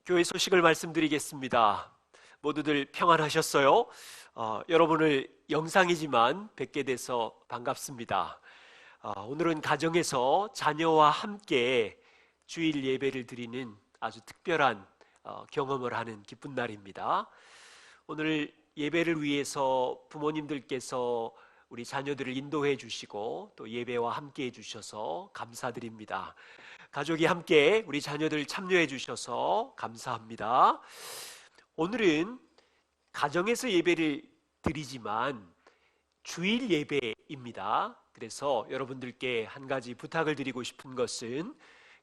교회 소식을 말씀드리겠습니다. 모두들 평안하셨어요? 여러분을 영상이지만 뵙게 돼서 반갑습니다. 오늘은 가정에서 자녀와 함께 주일 예배를 드리는 아주 특별한 경험을 하는 기쁜 날입니다. 오늘 예배를 위해서 부모님들께서 우리 자녀들을 인도해 주시고 또 예배와 함께 해 주셔서 감사드립니다. 가족이 함께 우리 자녀들 참여해 주셔서 감사합니다. 오늘은 가정에서 예배를 드리지만 주일 예배입니다. 그래서 여러분들께 한 가지 부탁을 드리고 싶은 것은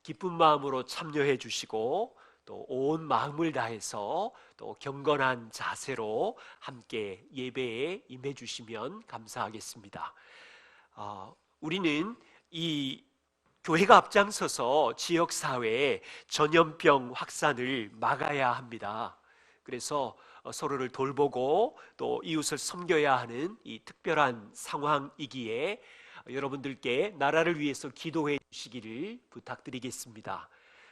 기쁜 마음으로 참여해 주시고 또 온 마음을 다해서 또 경건한 자세로 함께 예배에 임해 주시면 감사하겠습니다. 우리는 이 교회가 앞장서서 지역사회에 전염병 확산을 막아야 합니다. 그래서 서로를 돌보고 또 이웃을 섬겨야 하는 이 특별한 상황이기에 여러분들께 나라를 위해서 기도해 주시기를 부탁드리겠습니다.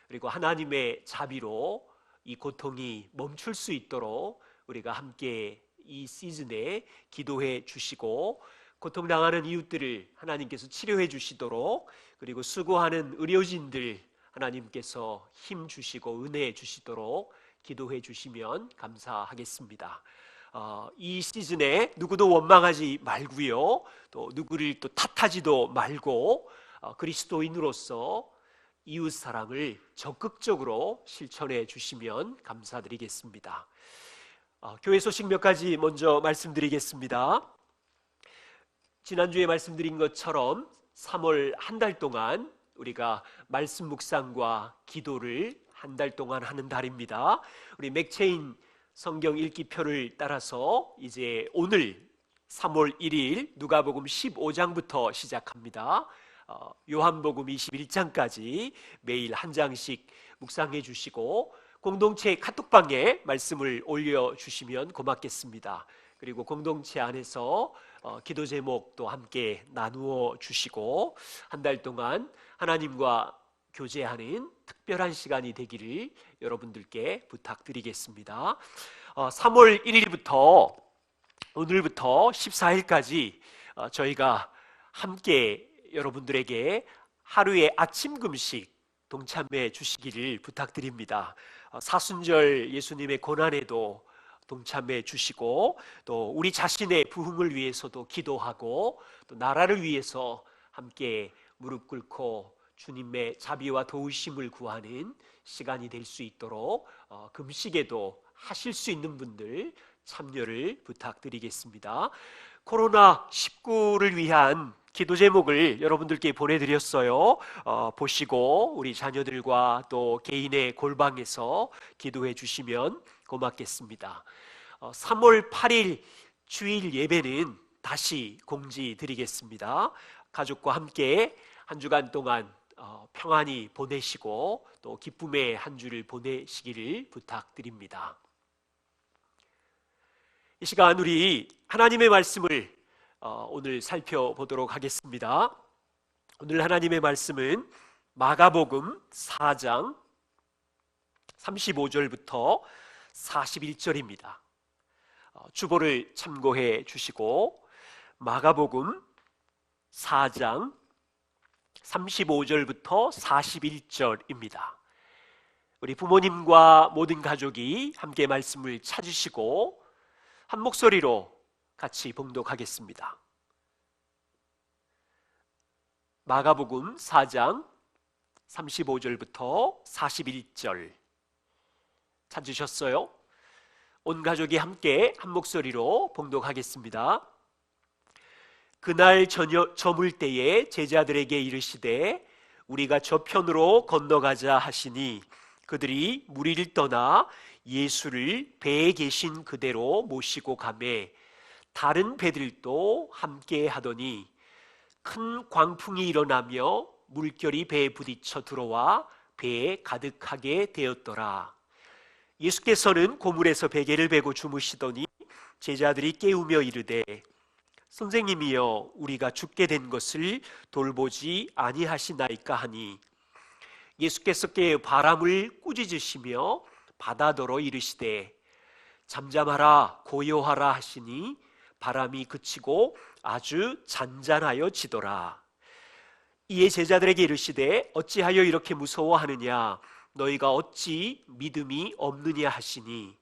그리고 하나님의 자비로 이 고통이 멈출 수 있도록 우리가 함께 이 시즌에 기도해 주시고 고통당하는 이웃들을 하나님께서 치료해 주시도록, 그리고 수고하는 의료진들 하나님께서 힘 주시고 은혜 주시도록 기도해 주시면 감사하겠습니다. 이 시즌에 누구도 원망하지 말고요, 또 누구를 또 탓하지도 말고 그리스도인으로서 이웃 사랑을 적극적으로 실천해 주시면 감사드리겠습니다. 교회 소식 몇 가지 먼저 말씀드리겠습니다. 지난주에 말씀드린 것처럼 3월 한 달 동안 우리가 말씀 묵상과 기도를 한 달 동안 하는 달입니다. 우리 맥체인 성경 읽기표를 따라서 이제 오늘 3월 1일 누가복음 15장부터 시작합니다. 요한복음 21장까지 매일 한 장씩 묵상해 주시고 공동체 카톡방에 말씀을 올려주시면 고맙겠습니다. 그리고 공동체 안에서 기도 제목도 함께 나누어 주시고 한 달 동안 하나님과 교제하는 특별한 시간이 되기를 여러분들께 부탁드리겠습니다. 3월 1일부터 오늘부터 14일까지 저희가 함께 여러분들에게 하루의 아침 금식 동참해 주시기를 부탁드립니다. 사순절 예수님의 고난에도 동참해 주시고 또 우리 자신의 부흥을 위해서도 기도하고 또 나라를 위해서 함께 무릎 꿇고 주님의 자비와 도우심을 구하는 시간이 될 수 있도록 금식에도 하실 수 있는 분들 참여를 부탁드리겠습니다. 코로나19를 위한 기도 제목을 여러분들께 보내드렸어요. 보시고 우리 자녀들과 또 개인의 골방에서 기도해 주시면 고맙겠습니다. 3월 8일 주일 예배는 다시 공지드리겠습니다. 가족과 함께 한 주간 동안 평안히 보내시고 또 기쁨의 한 주를 보내시기를 부탁드립니다. 이 시간 우리 하나님의 말씀을 오늘 살펴보도록 하겠습니다. 오늘 하나님의 말씀은 마가복음 4장 35절부터 41절입니다. 주보를 참고해 주시고 마가복음 4장 35절부터 41절입니다. 우리 부모님과 모든 가족이 함께 말씀을 찾으시고 한 목소리로 같이 봉독하겠습니다. 마가복음 4장 35절부터 41절 찾으셨어요? 온 가족이 함께 한 목소리로 봉독하겠습니다. 그날 저물 때에 제자들에게 이르시되 우리가 저편으로 건너가자 하시니 그들이 무리를 떠나 예수를 배에 계신 그대로 모시고 가매 다른 배들도 함께 하더니 큰 광풍이 일어나며 물결이 배에 부딪혀 들어와 배에 가득하게 되었더라. 예수께서는 고물에서 베개를 베고 주무시더니 제자들이 깨우며 이르되 선생님이여 우리가 죽게 된 것을 돌보지 아니하시나이까 하니 예수께서 깨어 바람을 꾸짖으시며 바다더러 이르시되 잠잠하라 고요하라 하시니 바람이 그치고 아주 잔잔하여 지더라. 이에 제자들에게 이르시되 어찌하여 이렇게 무서워하느냐 너희가 어찌 믿음이 없느냐 하시니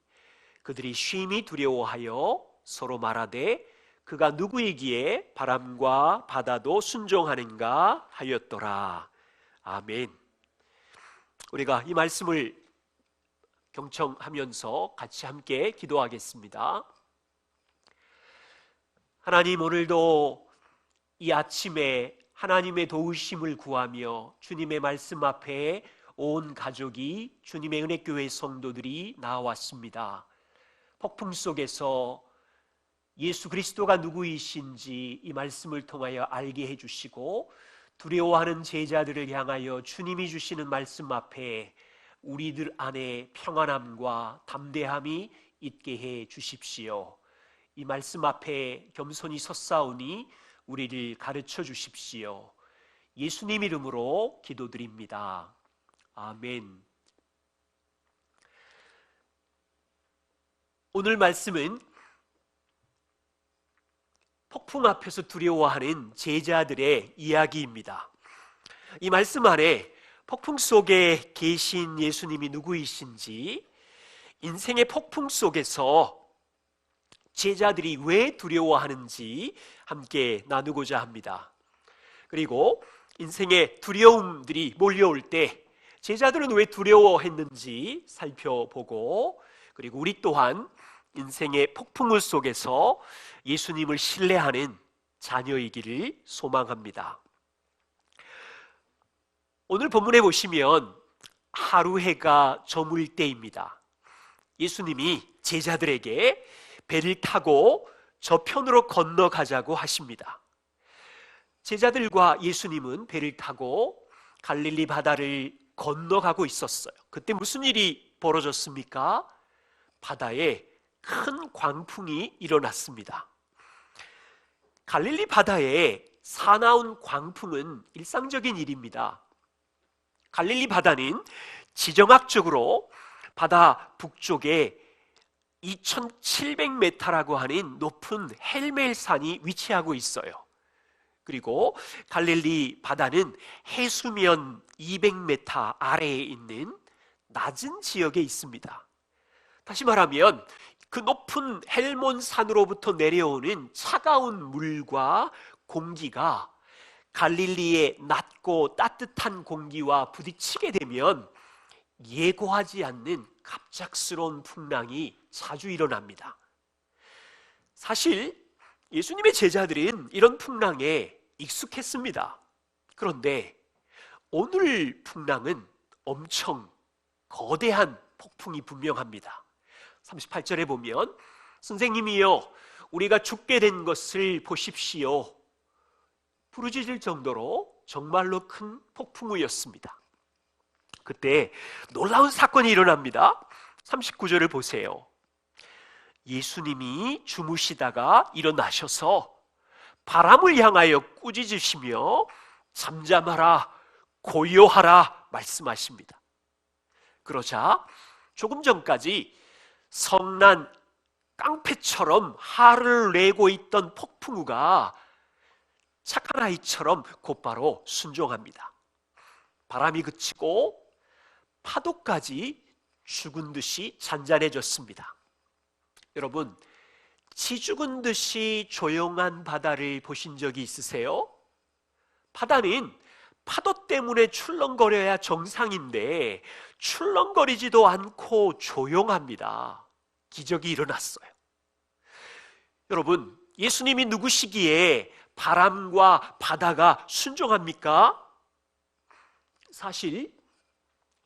그들이 심히 두려워하여 서로 말하되 그가 누구이기에 바람과 바다도 순종하는가 하였더라. 아멘. 우리가 이 말씀을 경청하면서 같이 함께 기도하겠습니다. 하나님, 오늘도 이 아침에 하나님의 도우심을 구하며 주님의 말씀 앞에 온 가족이 주님의 은혜교회 성도들이 나왔습니다. 폭풍 속에서 예수 그리스도가 누구이신지 이 말씀을 통하여 알게 해주시고 두려워하는 제자들을 향하여 주님이 주시는 말씀 앞에 우리들 안에 평안함과 담대함이 있게 해 주십시오. 이 말씀 앞에 겸손히 섰사오니 우리를 가르쳐 주십시오. 예수님 이름으로 기도드립니다. 아멘. 오늘 말씀은 폭풍 앞에서 두려워하는 제자들의 이야기입니다. 이 말씀 안에 폭풍 속에 계신 예수님이 누구이신지, 인생의 폭풍 속에서 제자들이 왜 두려워하는지 함께 나누고자 합니다. 그리고 인생의 두려움들이 몰려올 때 제자들은 왜 두려워했는지 살펴보고, 그리고 우리 또한 인생의 폭풍 속에서 예수님을 신뢰하는 자녀이기를 소망합니다. 오늘 본문에 보시면 하루 해가 저물 때입니다. 예수님이 제자들에게 배를 타고 저편으로 건너가자고 하십니다. 제자들과 예수님은 배를 타고 갈릴리 바다를 건너가고 있었어요. 그때 무슨 일이 벌어졌습니까? 바다에 큰 광풍이 일어났습니다. 갈릴리 바다에 사나운 광풍은 일상적인 일입니다. 갈릴리 바다는 지정학적으로 바다 북쪽에 2700m라고 하는 높은 헬멜산이 위치하고 있어요. 그리고 갈릴리 바다는 해수면 200m 아래에 있는 낮은 지역에 있습니다. 다시 말하면 그 높은 헬몬산으로부터 내려오는 차가운 물과 공기가 갈릴리의 낮고 따뜻한 공기와 부딪히게 되면 예고하지 않는 갑작스러운 풍랑이 자주 일어납니다. 사실 예수님의 제자들은 이런 풍랑에 익숙했습니다. 그런데 오늘 풍랑은 엄청 거대한 폭풍이 분명합니다. 38절에 보면 선생님이여 우리가 죽게 된 것을 보십시오. 부르짖을 정도로 정말로 큰 폭풍우였습니다. 그때 놀라운 사건이 일어납니다. 39절을 보세요. 예수님이 주무시다가 일어나셔서 바람을 향하여 꾸짖으시며 잠잠하라 고요하라 말씀하십니다. 그러자 조금 전까지 성난 깡패처럼 화를 내고 있던 폭풍우가 착한 아이처럼 곧바로 순종합니다. 바람이 그치고 파도까지 죽은 듯이 잔잔해졌습니다. 여러분, 치 죽은 듯이 조용한 바다를 보신 적이 있으세요? 바다는 파도 때문에 출렁거려야 정상인데 출렁거리지도 않고 조용합니다. 기적이 일어났어요. 여러분, 예수님이 누구시기에 바람과 바다가 순종합니까? 사실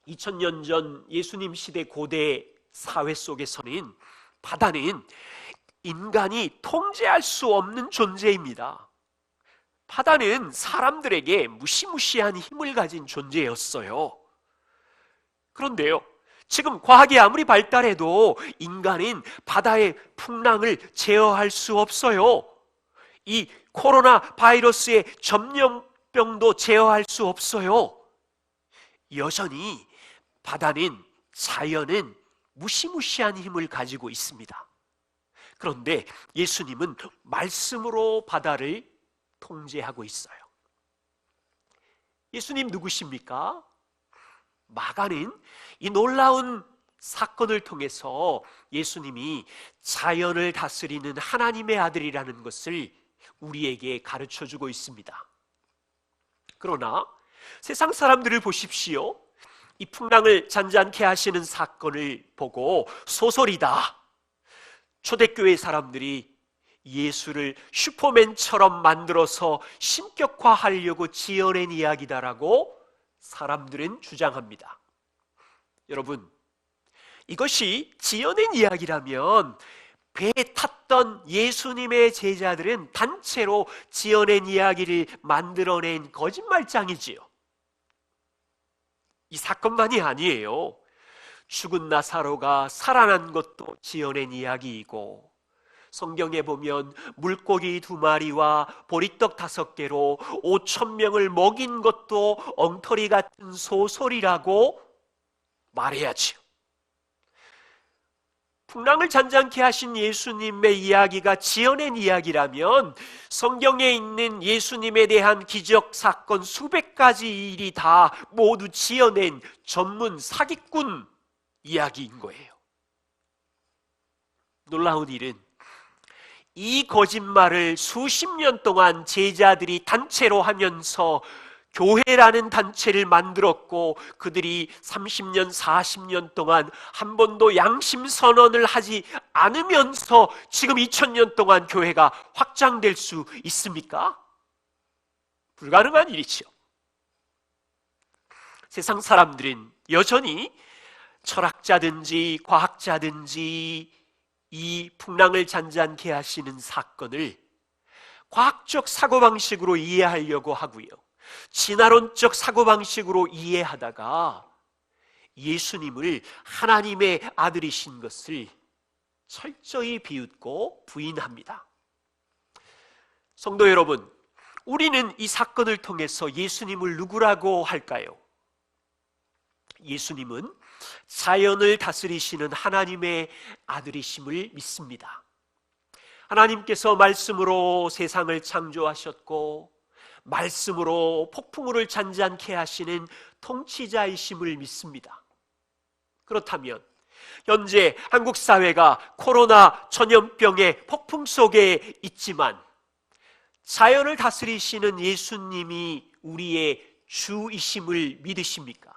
2000년 전 예수님 시대 고대 사회 속에서는 바다는 인간이 통제할 수 없는 존재입니다. 바다는 사람들에게 무시무시한 힘을 가진 존재였어요. 그런데요, 지금 과학이 아무리 발달해도 인간은 바다의 풍랑을 제어할 수 없어요. 이 코로나 바이러스의 전염병도 제어할 수 없어요. 여전히 바다는, 자연은 무시무시한 힘을 가지고 있습니다. 그런데 예수님은 말씀으로 바다를 통제하고 있어요. 예수님 누구십니까? 마가는 이 놀라운 사건을 통해서 예수님이 자연을 다스리는 하나님의 아들이라는 것을 우리에게 가르쳐주고 있습니다. 그러나 세상 사람들을 보십시오. 이 풍랑을 잔잔케 하시는 사건을 보고 소설이다, 초대교회 사람들이 예수를 슈퍼맨처럼 만들어서 신격화하려고 지어낸 이야기다라고 사람들은 주장합니다. 여러분, 이것이 지어낸 이야기라면 배에 탔던 예수님의 제자들은 단체로 지어낸 이야기를 만들어낸 거짓말장이지요. 이 사건만이 아니에요. 죽은 나사로가 살아난 것도 지어낸 이야기이고, 성경에 보면 물고기 2마리와 보리떡 5개로 5,000명을 먹인 것도 엉터리 같은 소설이라고 말해야지요. 풍랑을 잔잔케 하신 예수님의 이야기가 지어낸 이야기라면 성경에 있는 예수님에 대한 기적 사건 수백 가지 일이 다 모두 지어낸 전문 사기꾼 이야기인 거예요. 놀라운 일은 이 거짓말을 수십 년 동안 제자들이 단체로 하면서 교회라는 단체를 만들었고, 그들이 30년, 40년 동안 한 번도 양심 선언을 하지 않으면서 지금 2000년 동안 교회가 확장될 수 있습니까? 불가능한 일이죠. 세상 사람들은 여전히 철학자든지 과학자든지 이 풍랑을 잔잔케 하시는 사건을 과학적 사고방식으로 이해하려고 하고요, 진화론적 사고방식으로 이해하다가 예수님을 하나님의 아들이신 것을 철저히 비웃고 부인합니다. 성도 여러분, 우리는 이 사건을 통해서 예수님을 누구라고 할까요? 예수님은 자연을 다스리시는 하나님의 아들이심을 믿습니다. 하나님께서 말씀으로 세상을 창조하셨고 말씀으로 폭풍우를 잔잔케 하시는 통치자이심을 믿습니다. 그렇다면 현재 한국 사회가 코로나 전염병의 폭풍 속에 있지만 자연을 다스리시는 예수님이 우리의 주이심을 믿으십니까?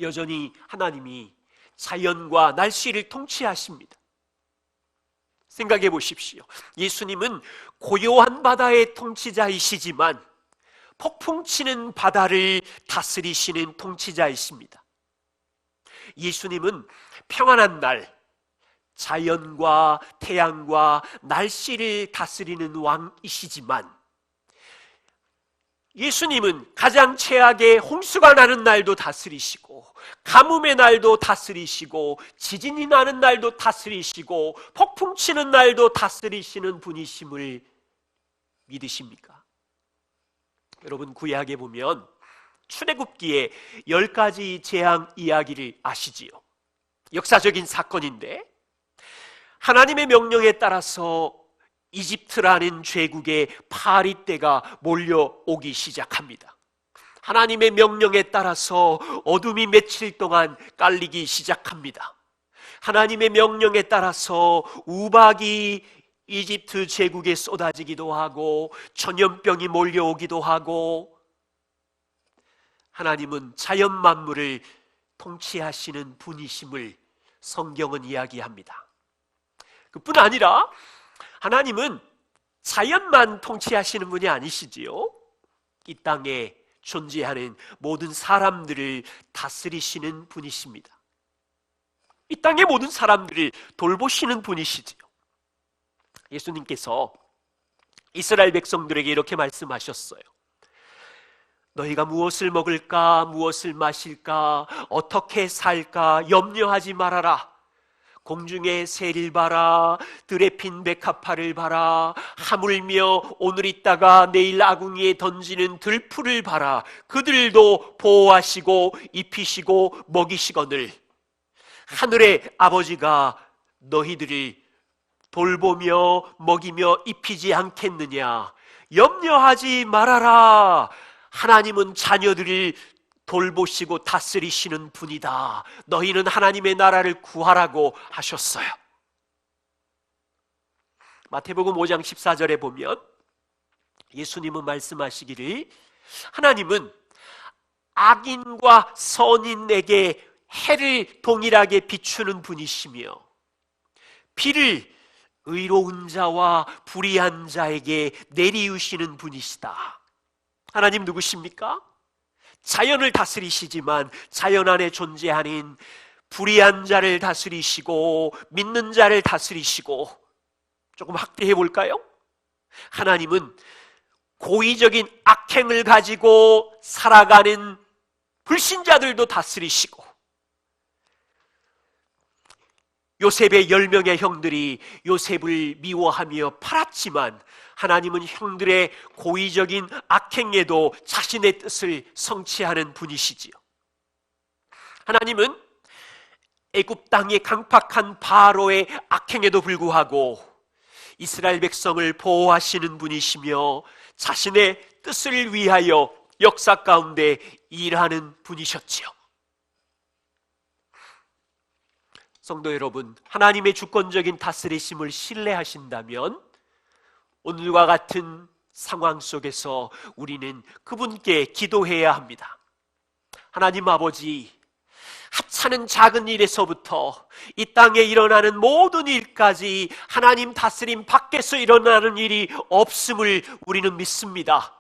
여전히 하나님이 자연과 날씨를 통치하십니다. 생각해 보십시오. 예수님은 고요한 바다의 통치자이시지만 폭풍 치는 바다를 다스리시는 통치자이십니다. 예수님은 평안한 날 자연과 태양과 날씨를 다스리는 왕이시지만 예수님은 가장 최악의 홍수가 나는 날도 다스리시고 가뭄의 날도 다스리시고 지진이 나는 날도 다스리시고 폭풍 치는 날도 다스리시는 분이심을 믿으십니까? 여러분, 구약에 보면 출애굽기에 10가지 재앙 이야기를 아시지요? 역사적인 사건인데 하나님의 명령에 따라서 이집트라는 제국의 파리떼가 몰려오기 시작합니다. 하나님의 명령에 따라서 어둠이 며칠 동안 깔리기 시작합니다. 하나님의 명령에 따라서 우박이 이집트 제국에 쏟아지기도 하고 전염병이 몰려오기도 하고, 하나님은 자연 만물을 통치하시는 분이심을 성경은 이야기합니다. 그뿐 아니라 하나님은 자연만 통치하시는 분이 아니시지요. 이 땅에 존재하는 모든 사람들을 다스리시는 분이십니다. 이 땅의 모든 사람들을 돌보시는 분이시지요. 예수님께서 이스라엘 백성들에게 이렇게 말씀하셨어요. 너희가 무엇을 먹을까, 무엇을 마실까, 어떻게 살까 염려하지 말아라. 공중의 새를 봐라, 들에 핀 백합화를 봐라, 하물며 오늘 있다가 내일 아궁이에 던지는 들풀을 봐라. 그들도 보호하시고 입히시고 먹이시거늘 하늘의 아버지가 너희들을 돌보며 먹이며 입히지 않겠느냐? 염려하지 말아라. 하나님은 자녀들을 돌보시고 다스리시는 분이다. 너희는 하나님의 나라를 구하라고 하셨어요. 마태복음 5장 14절에 보면 예수님은 말씀하시기를, 하나님은 악인과 선인에게 해를 동일하게 비추는 분이시며 비를 의로운 자와 불의한 자에게 내리우시는 분이시다. 하나님 누구십니까? 자연을 다스리시지만 자연 안에 존재하는 불의한 자를 다스리시고 믿는 자를 다스리시고, 조금 확대해 볼까요? 하나님은 고의적인 악행을 가지고 살아가는 불신자들도 다스리시고, 요셉의 10명의 형들이 요셉을 미워하며 팔았지만 하나님은 형들의 고의적인 악행에도 자신의 뜻을 성취하는 분이시지요. 하나님은 애굽 땅의 강팍한 바로의 악행에도 불구하고 이스라엘 백성을 보호하시는 분이시며 자신의 뜻을 위하여 역사 가운데 일하는 분이셨지요. 성도 여러분, 하나님의 주권적인 다스리심을 신뢰하신다면 오늘과 같은 상황 속에서 우리는 그분께 기도해야 합니다. 하나님 아버지, 하찮은 작은 일에서부터 이 땅에 일어나는 모든 일까지 하나님 다스림 밖에서 일어나는 일이 없음을 우리는 믿습니다.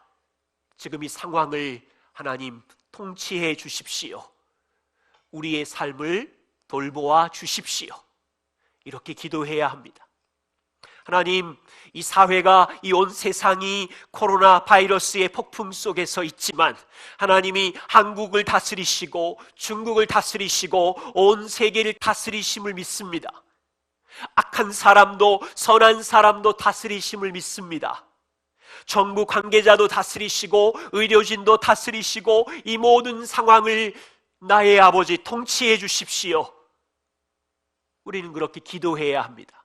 지금 이 상황을 하나님 통치해 주십시오. 우리의 삶을 돌보아 주십시오. 이렇게 기도해야 합니다. 하나님, 이 사회가, 이 온 세상이 코로나 바이러스의 폭풍 속에서 있지만 하나님이 한국을 다스리시고 중국을 다스리시고 온 세계를 다스리심을 믿습니다. 악한 사람도 선한 사람도 다스리심을 믿습니다. 정부 관계자도 다스리시고 의료진도 다스리시고 이 모든 상황을 나의 아버지 통치해 주십시오. 우리는 그렇게 기도해야 합니다.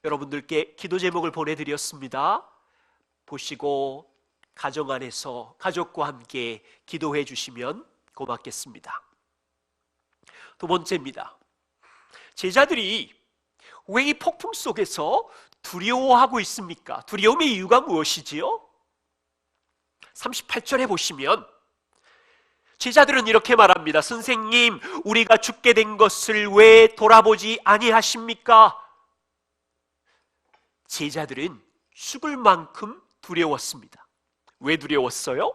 여러분들께 기도 제목을 보내드렸습니다. 보시고 가정 안에서 가족과 함께 기도해 주시면 고맙겠습니다. 두 번째입니다. 제자들이 왜 이 폭풍 속에서 두려워하고 있습니까? 두려움의 이유가 무엇이지요? 38절에 보시면 제자들은 이렇게 말합니다. 선생님, 우리가 죽게 된 것을 왜 돌아보지 아니하십니까? 제자들은 죽을 만큼 두려웠습니다. 왜 두려웠어요?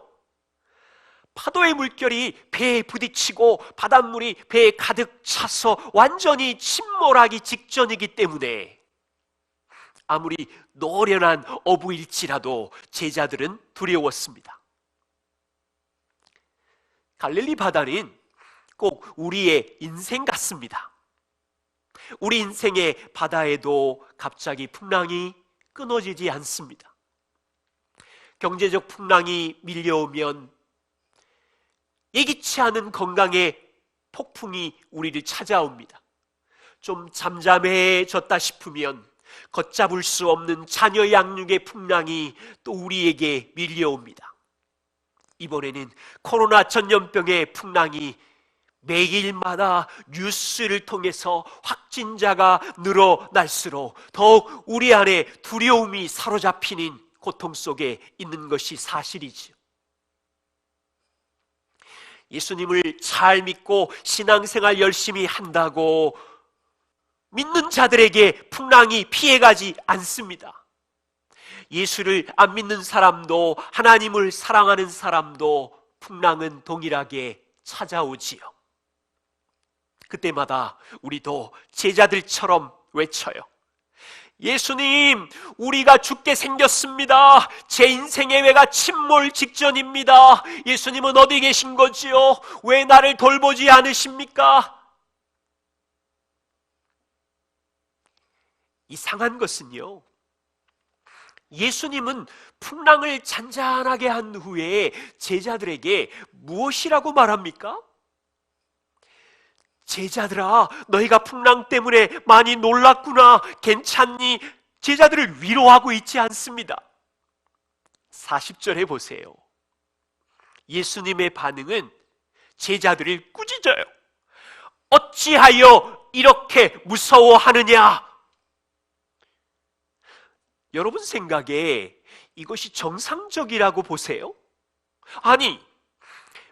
파도의 물결이 배에 부딪히고 바닷물이 배에 가득 차서 완전히 침몰하기 직전이기 때문에 아무리 노련한 어부일지라도 제자들은 두려웠습니다. 갈릴리 바다는 꼭 우리의 인생 같습니다. 우리 인생의 바다에도 갑자기 풍랑이 끊어지지 않습니다. 경제적 풍랑이 밀려오면 예기치 않은 건강의 폭풍이 우리를 찾아옵니다. 좀 잠잠해졌다 싶으면 걷잡을 수 없는 자녀 양육의 풍랑이 또 우리에게 밀려옵니다. 이번에는 코로나 전염병의 풍랑이 매일마다 뉴스를 통해서 확진자가 늘어날수록 더욱 우리 안에 두려움이 사로잡히는 고통 속에 있는 것이 사실이지요. 예수님을 잘 믿고 신앙생활 열심히 한다고 믿는 자들에게 풍랑이 피해가지 않습니다. 예수를 안 믿는 사람도 하나님을 사랑하는 사람도 풍랑은 동일하게 찾아오지요. 그때마다 우리도 제자들처럼 외쳐요. 예수님, 우리가 죽게 생겼습니다. 제 인생의 외가 침몰 직전입니다. 예수님은 어디 계신 거지요? 왜 나를 돌보지 않으십니까? 이상한 것은요, 예수님은 풍랑을 잔잔하게 한 후에 제자들에게 무엇이라고 말합니까? 제자들아, 너희가 풍랑 때문에 많이 놀랐구나. 괜찮니? 제자들을 위로하고 있지 않습니다. 40절에 보세요. 예수님의 반응은 제자들을 꾸짖어요. 어찌하여 이렇게 무서워하느냐? 여러분 생각에 이것이 정상적이라고 보세요? 아니,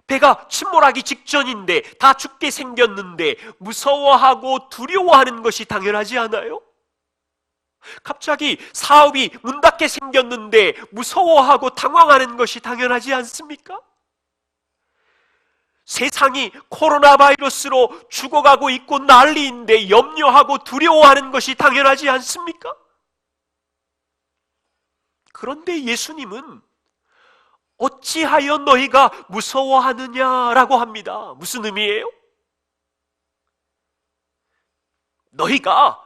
배가 침몰하기 직전인데, 다 죽게 생겼는데 무서워하고 두려워하는 것이 당연하지 않아요? 갑자기 사업이 문 닫게 생겼는데 무서워하고 당황하는 것이 당연하지 않습니까? 세상이 코로나 바이러스로 죽어가고 있고 난리인데 염려하고 두려워하는 것이 당연하지 않습니까? 그런데 예수님은 어찌하여 너희가 무서워하느냐라고 합니다. 무슨 의미예요? 너희가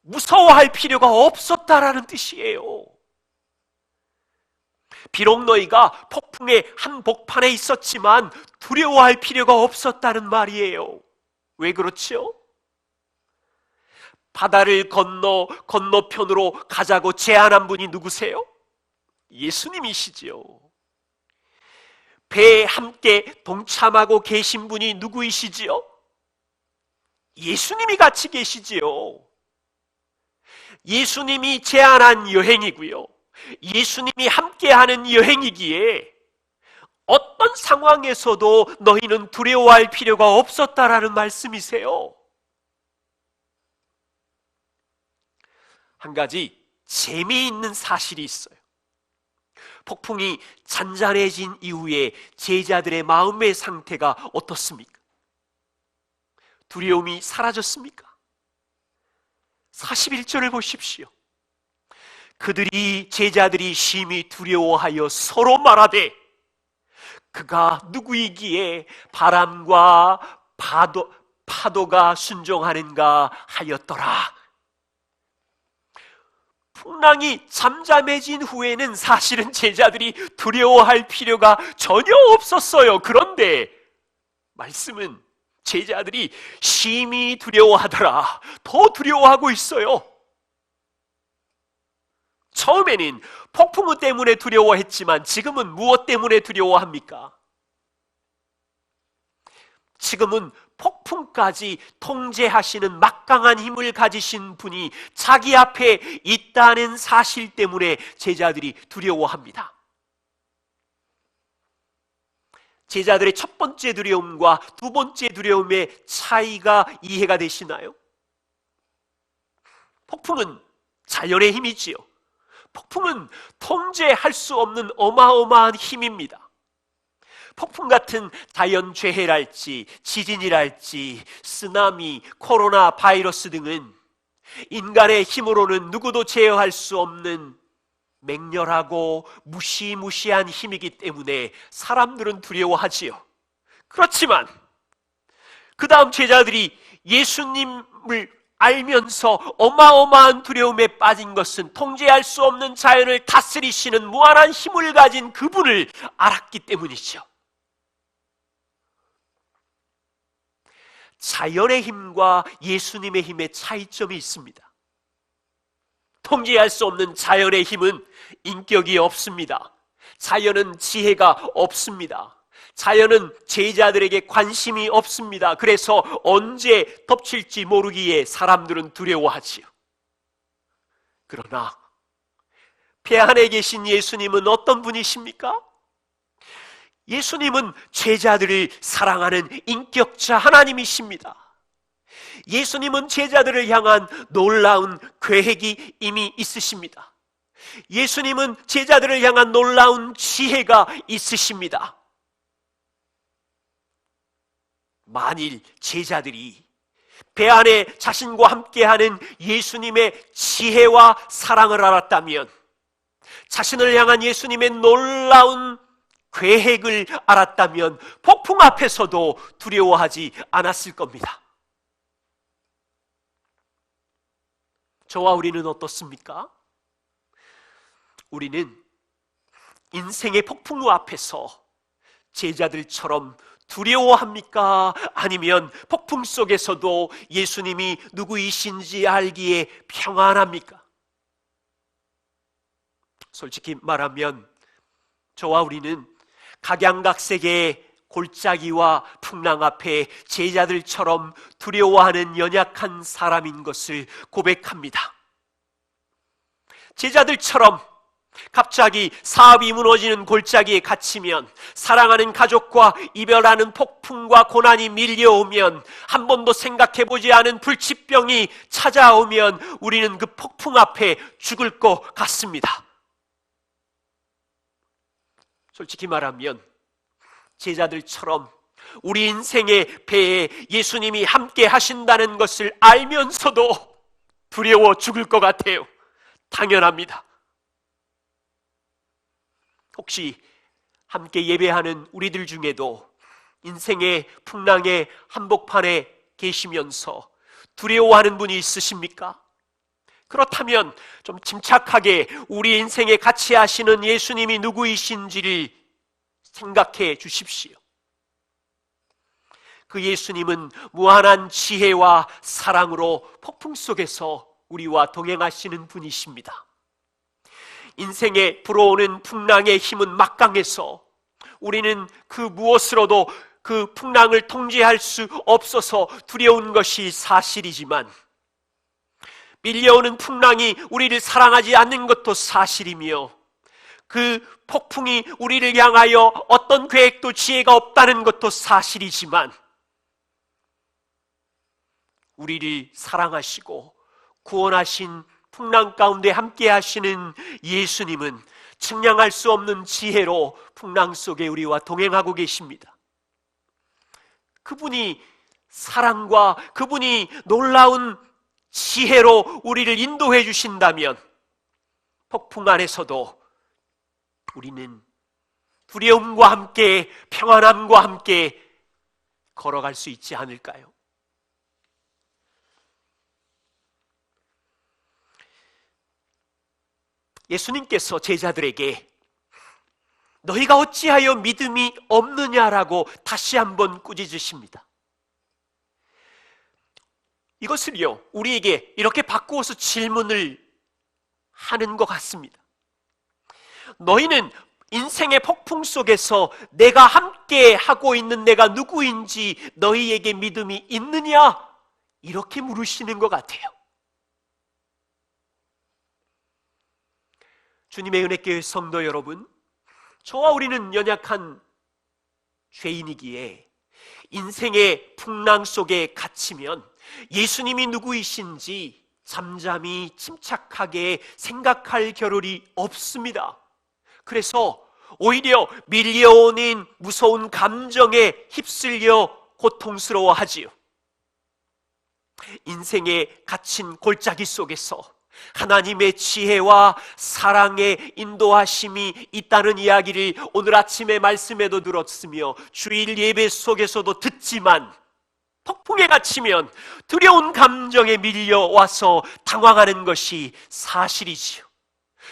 무서워할 필요가 없었다라는 뜻이에요. 비록 너희가 폭풍의 한복판에 있었지만 두려워할 필요가 없었다는 말이에요. 왜 그렇죠? 바다를 건너편으로 가자고 제안한 분이 누구세요? 예수님이시지요. 배에 함께 동참하고 계신 분이 누구이시지요? 예수님이 같이 계시지요. 예수님이 제안한 여행이고요, 예수님이 함께하는 여행이기에 어떤 상황에서도 너희는 두려워할 필요가 없었다라는 말씀이세요. 한 가지 재미있는 사실이 있어요. 폭풍이 잔잔해진 이후에 제자들의 마음의 상태가 어떻습니까? 두려움이 사라졌습니까? 41절을 보십시오. 제자들이 심히 두려워하여 서로 말하되 그가 누구이기에 바람과 파도가 순종하는가 하였더라. 풍랑이 잠잠해진 후에는 사실은 제자들이 두려워할 필요가 전혀 없었어요. 그런데 말씀은 제자들이 심히 두려워하더라. 더 두려워하고 있어요. 처음에는 폭풍우 때문에 두려워했지만 지금은 무엇 때문에 두려워합니까? 지금은 폭풍까지 통제하시는 막강한 힘을 가지신 분이 자기 앞에 있다는 사실 때문에 제자들이 두려워합니다. 제자들의 첫 번째 두려움과 두 번째 두려움의 차이가 이해가 되시나요? 폭풍은 자연의 힘이지요. 폭풍은 통제할 수 없는 어마어마한 힘입니다. 폭풍 같은 자연재해랄지 지진이랄지 쓰나미, 코로나 바이러스 등은 인간의 힘으로는 누구도 제어할 수 없는 맹렬하고 무시무시한 힘이기 때문에 사람들은 두려워하지요. 그렇지만 그 다음 제자들이 예수님을 알면서 어마어마한 두려움에 빠진 것은 통제할 수 없는 자연을 다스리시는 무한한 힘을 가진 그분을 알았기 때문이죠. 자연의 힘과 예수님의 힘의 차이점이 있습니다. 통제할 수 없는 자연의 힘은 인격이 없습니다. 자연은 지혜가 없습니다. 자연은 제자들에게 관심이 없습니다. 그래서 언제 덮칠지 모르기에 사람들은 두려워하지요. 그러나 배 안에 계신 예수님은 어떤 분이십니까? 예수님은 제자들을 사랑하는 인격자 하나님이십니다. 예수님은 제자들을 향한 놀라운 계획이 이미 있으십니다. 예수님은 제자들을 향한 놀라운 지혜가 있으십니다. 만일 제자들이 배 안에 자신과 함께하는 예수님의 지혜와 사랑을 알았다면, 자신을 향한 예수님의 놀라운 계획을 알았다면 폭풍 앞에서도 두려워하지 않았을 겁니다. 저와 우리는 어떻습니까? 우리는 인생의 폭풍우 앞에서 제자들처럼 두려워합니까? 아니면 폭풍 속에서도 예수님이 누구이신지 알기에 평안합니까? 솔직히 말하면 저와 우리는 각양각색의 골짜기와 풍랑 앞에 제자들처럼 두려워하는 연약한 사람인 것을 고백합니다. 제자들처럼 갑자기 사업이 무너지는 골짜기에 갇히면, 사랑하는 가족과 이별하는 폭풍과 고난이 밀려오면, 한 번도 생각해보지 않은 불치병이 찾아오면 우리는 그 폭풍 앞에 죽을 것 같습니다. 솔직히 말하면 제자들처럼 우리 인생의 배에 예수님이 함께 하신다는 것을 알면서도 두려워 죽을 것 같아요. 당연합니다. 혹시 함께 예배하는 우리들 중에도 인생의 풍랑의 한복판에 계시면서 두려워하는 분이 있으십니까? 그렇다면 좀 침착하게 우리 인생에 같이 하시는 예수님이 누구이신지를 생각해 주십시오. 그 예수님은 무한한 지혜와 사랑으로 폭풍 속에서 우리와 동행하시는 분이십니다. 인생에 불어오는 풍랑의 힘은 막강해서 우리는 그 무엇으로도 그 풍랑을 통제할 수 없어서 두려운 것이 사실이지만, 밀려오는 풍랑이 우리를 사랑하지 않는 것도 사실이며, 그 폭풍이 우리를 향하여 어떤 계획도 지혜가 없다는 것도 사실이지만, 우리를 사랑하시고 구원하신 풍랑 가운데 함께 하시는 예수님은 측량할 수 없는 지혜로 풍랑 속에 우리와 동행하고 계십니다. 그분이 사랑과 그분이 놀라운 지혜로 우리를 인도해 주신다면, 폭풍 안에서도 우리는 두려움과 함께 평안함과 함께 걸어갈 수 있지 않을까요? 예수님께서 제자들에게 너희가 어찌하여 믿음이 없느냐라고 다시 한번 꾸짖으십니다. 이것을요, 우리에게 이렇게 바꾸어서 질문을 하는 것 같습니다. 너희는 인생의 폭풍 속에서 내가 함께 하고 있는 내가 누구인지 너희에게 믿음이 있느냐? 이렇게 물으시는 것 같아요. 주님의 은혜교회 성도 여러분, 저와 우리는 연약한 죄인이기에 인생의 풍랑 속에 갇히면 예수님이 누구이신지 잠잠히 침착하게 생각할 겨를이 없습니다. 그래서 오히려 밀려오는 무서운 감정에 휩쓸려 고통스러워하지요. 인생에 갇힌 골짜기 속에서 하나님의 지혜와 사랑의 인도하심이 있다는 이야기를 오늘 아침의 말씀에도 들었으며 주일 예배 속에서도 듣지만, 폭풍에 갇히면 두려운 감정에 밀려와서 당황하는 것이 사실이지요.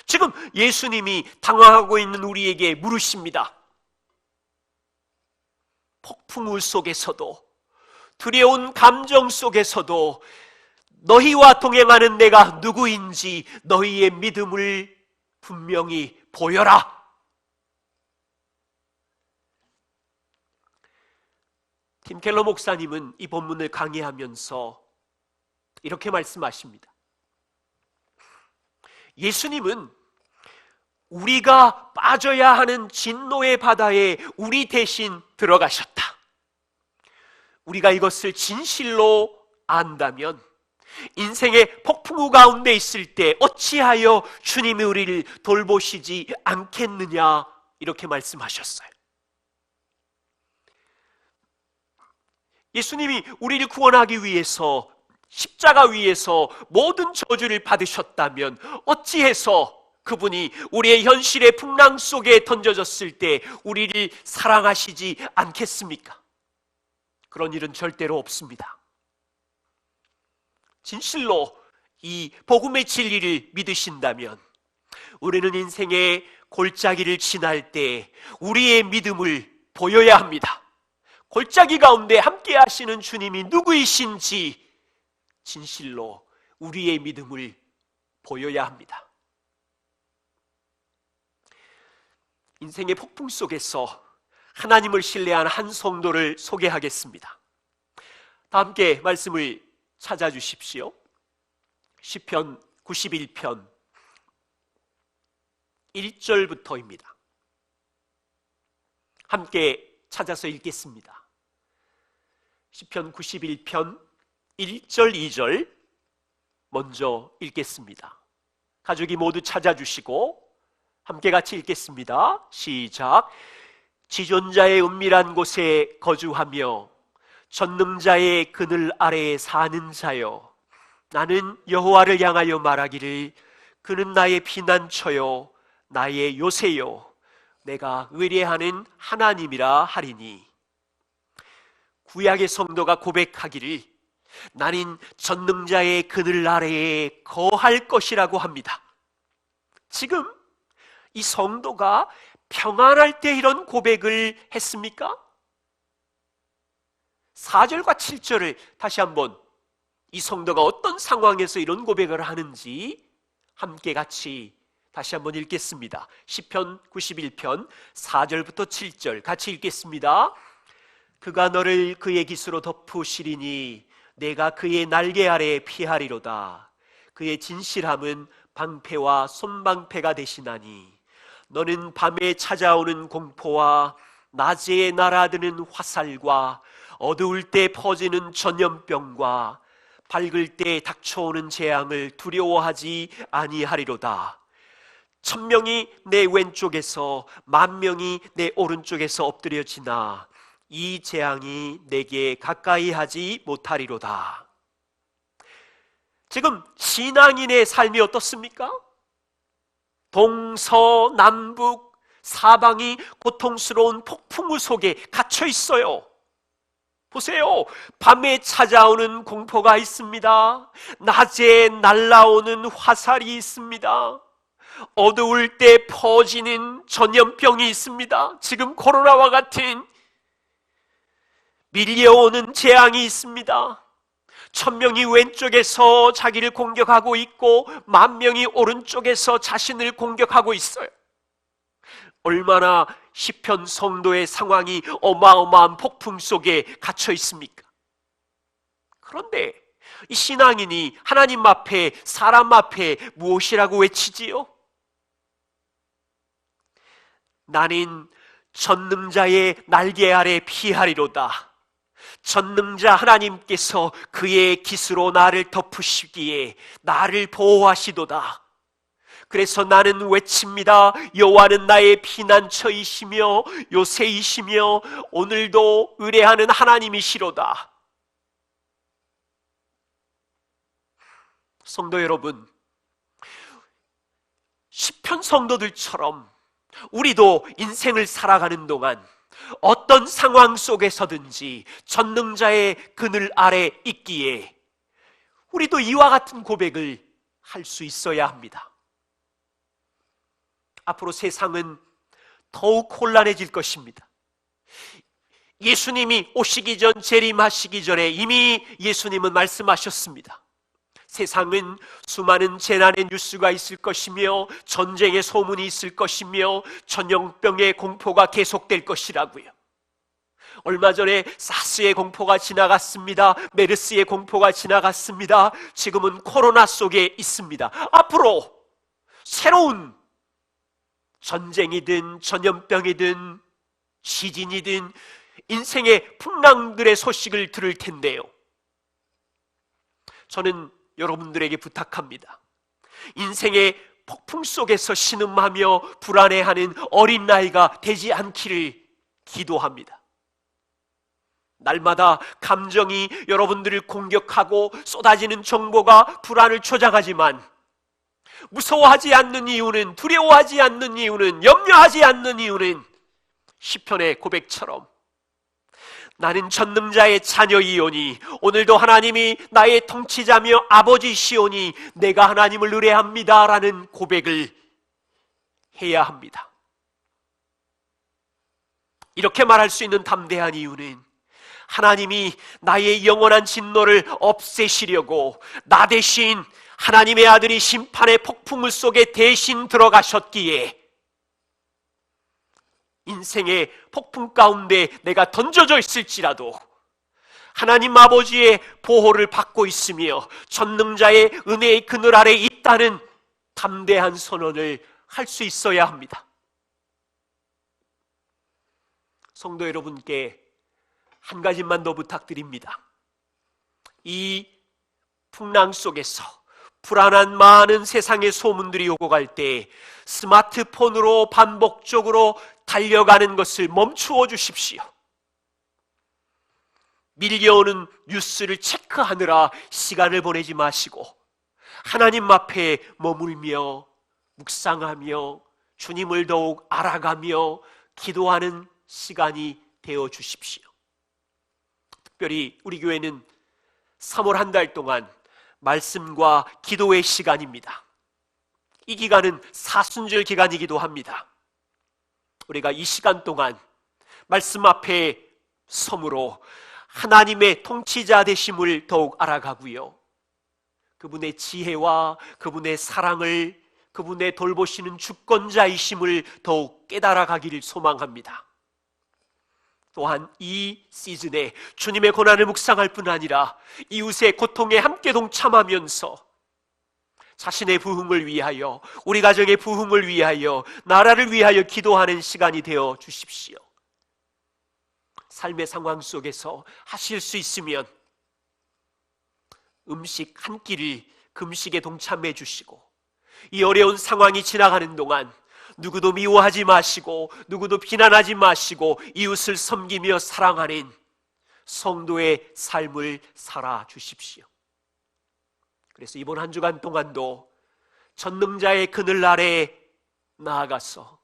지금 예수님이 당황하고 있는 우리에게 물으십니다. 폭풍우 속에서도, 두려운 감정 속에서도 너희와 동행하는 내가 누구인지 너희의 믿음을 분명히 보여라. 팀 켈러 목사님은 이 본문을 강의하면서 이렇게 말씀하십니다. 예수님은 우리가 빠져야 하는 진노의 바다에 우리 대신 들어가셨다. 우리가 이것을 진실로 안다면 인생의 폭풍우 가운데 있을 때 어찌하여 주님이 우리를 돌보시지 않겠느냐, 이렇게 말씀하셨어요. 예수님이 우리를 구원하기 위해서 십자가 위에서 모든 저주를 받으셨다면 어찌해서 그분이 우리의 현실의 풍랑 속에 던져졌을 때 우리를 사랑하시지 않겠습니까? 그런 일은 절대로 없습니다. 진실로 이 복음의 진리를 믿으신다면 우리는 인생의 골짜기를 지날 때 우리의 믿음을 보여야 합니다. 골짜기 가운데 함께 하시는 주님이 누구이신지 진실로 우리의 믿음을 보여야 합니다. 인생의 폭풍 속에서 하나님을 신뢰한 한 성도를 소개하겠습니다. 다 함께 말씀을 찾아주십시오. 시편 91편 1절부터입니다. 함께 찾아서 읽겠습니다. 시편 91편 1절 2절 먼저 읽겠습니다. 가족이 모두 찾아주시고 함께 같이 읽겠습니다. 시작. 지존자의 은밀한 곳에 거주하며 전능자의 그늘 아래에 사는 자여, 나는 여호와를 향하여 말하기를 그는 나의 피난처요 나의 요새요 내가 의뢰하는 하나님이라 하리니. 구약의 성도가 고백하기를 나는 전능자의 그늘 아래에 거할 것이라고 합니다. 지금 이 성도가 평안할 때 이런 고백을 했습니까? 4절과 7절을 다시 한번 이 성도가 어떤 상황에서 이런 고백을 하는지 함께 같이 다시 한번 읽겠습니다. 시편 91편 4절부터 7절 같이 읽겠습니다. 그가 너를 그의 깃으로 덮으시리니 내가 그의 날개 아래 피하리로다. 그의 진실함은 방패와 손방패가 되시나니 너는 밤에 찾아오는 공포와 낮에 날아드는 화살과 어두울 때 퍼지는 전염병과 밝을 때 닥쳐오는 재앙을 두려워하지 아니하리로다. 1000명이 내 왼쪽에서 10,000명이 내 오른쪽에서 엎드려지나 이 재앙이 내게 가까이 하지 못하리로다. 지금 신앙인의 삶이 어떻습니까? 동서남북 사방이 고통스러운 폭풍우 속에 갇혀 있어요. 보세요. 밤에 찾아오는 공포가 있습니다. 낮에 날아오는 화살이 있습니다. 어두울 때 퍼지는 전염병이 있습니다. 지금 코로나와 같은 밀려오는 재앙이 있습니다. 1000명이 왼쪽에서 자기를 공격하고 있고 10,000명이 오른쪽에서 자신을 공격하고 있어요. 얼마나 시편 성도의 상황이 어마어마한 폭풍 속에 갇혀 있습니까? 그런데 이 신앙인이 하나님 앞에 사람 앞에 무엇이라고 외치지요? 나는 전능자의 날개 아래 피하리로다. 전능자 하나님께서 그의 깃으로 나를 덮으시기에 나를 보호하시도다. 그래서 나는 외칩니다. 여호와는 나의 피난처이시며 요새이시며 오늘도 의뢰하는 하나님이시로다. 성도 여러분, 시편 성도들처럼 우리도 인생을 살아가는 동안 어떤 상황 속에서든지 전능자의 그늘 아래 있기에 우리도 이와 같은 고백을 할 수 있어야 합니다. 앞으로 세상은 더욱 혼란해질 것입니다. 예수님이 오시기 전, 재림하시기 전에 이미 예수님은 말씀하셨습니다. 세상은 수많은 재난의 뉴스가 있을 것이며 전쟁의 소문이 있을 것이며 전염병의 공포가 계속될 것이라고요. 얼마 전에 사스의 공포가 지나갔습니다. 메르스의 공포가 지나갔습니다. 지금은 코로나 속에 있습니다. 앞으로 새로운 전쟁이든 전염병이든 지진이든 인생의 풍랑들의 소식을 들을 텐데요. 저는 여러분들에게 부탁합니다. 인생의 폭풍 속에서 신음하며 불안해하는 어린 나이가 되지 않기를 기도합니다. 날마다 감정이 여러분들을 공격하고 쏟아지는 정보가 불안을 조장하지만 무서워하지 않는 이유는, 두려워하지 않는 이유는, 염려하지 않는 이유는 시편의 고백처럼 나는 전능자의 자녀이오니 오늘도 하나님이 나의 통치자며 아버지시오니 내가 하나님을 의뢰합니다 라는 고백을 해야 합니다. 이렇게 말할 수 있는 담대한 이유는 하나님이 나의 영원한 진노를 없애시려고 나 대신 하나님의 아들이 심판의 폭풍물 속에 대신 들어가셨기에 인생의 폭풍 가운데 내가 던져져 있을지라도 하나님 아버지의 보호를 받고 있으며 전능자의 은혜의 그늘 아래 있다는 담대한 선언을 할 수 있어야 합니다. 성도 여러분께 한 가지만 더 부탁드립니다. 이 풍랑 속에서 불안한 많은 세상의 소문들이 오고 갈 때 스마트폰으로 반복적으로 달려가는 것을 멈추어 주십시오. 밀려오는 뉴스를 체크하느라 시간을 보내지 마시고 하나님 앞에 머물며 묵상하며 주님을 더욱 알아가며 기도하는 시간이 되어 주십시오. 특별히 우리 교회는 3월 한 달 동안 말씀과 기도의 시간입니다. 이 기간은 사순절 기간이기도 합니다. 우리가 이 시간 동안 말씀 앞에 섬으로 하나님의 통치자 되심을 더욱 알아가고요, 그분의 지혜와 그분의 사랑을, 그분의 돌보시는 주권자이심을 더욱 깨달아가기를 소망합니다. 또한 이 시즌에 주님의 고난을 묵상할 뿐 아니라 이웃의 고통에 함께 동참하면서 자신의 부흥을 위하여, 우리 가정의 부흥을 위하여, 나라를 위하여 기도하는 시간이 되어 주십시오. 삶의 상황 속에서 하실 수 있으면 음식 한 끼를 금식에 동참해 주시고, 이 어려운 상황이 지나가는 동안 누구도 미워하지 마시고 누구도 비난하지 마시고 이웃을 섬기며 사랑하는 성도의 삶을 살아 주십시오. 그래서 이번 한 주간 동안도 전능자의 그늘 아래 나아가서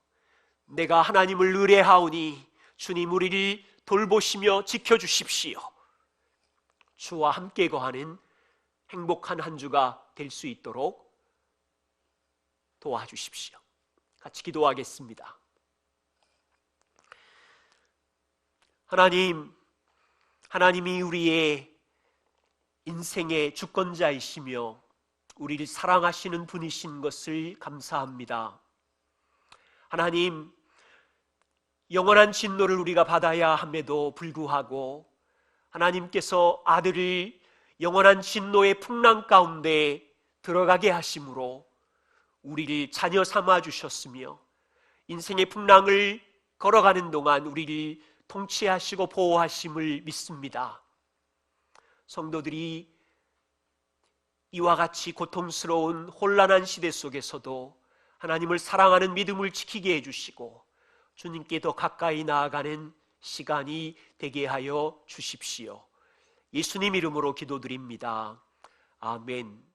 내가 하나님을 의뢰하오니 주님 우리를 돌보시며 지켜주십시오, 주와 함께 거하는 행복한 한 주가 될 수 있도록 도와주십시오. 같이 기도하겠습니다. 하나님이 우리의 인생의 주권자이시며 우리를 사랑하시는 분이신 것을 감사합니다. 하나님, 영원한 진노를 우리가 받아야 함에도 불구하고 하나님께서 아들을 영원한 진노의 풍랑 가운데 들어가게 하심으로 우리를 자녀 삼아 주셨으며 인생의 풍랑을 걸어가는 동안 우리를 통치하시고 보호하심을 믿습니다. 성도들이 이와 같이 고통스러운 혼란한 시대 속에서도 하나님을 사랑하는 믿음을 지키게 해주시고 주님께 더 가까이 나아가는 시간이 되게 하여 주십시오. 예수님 이름으로 기도드립니다. 아멘.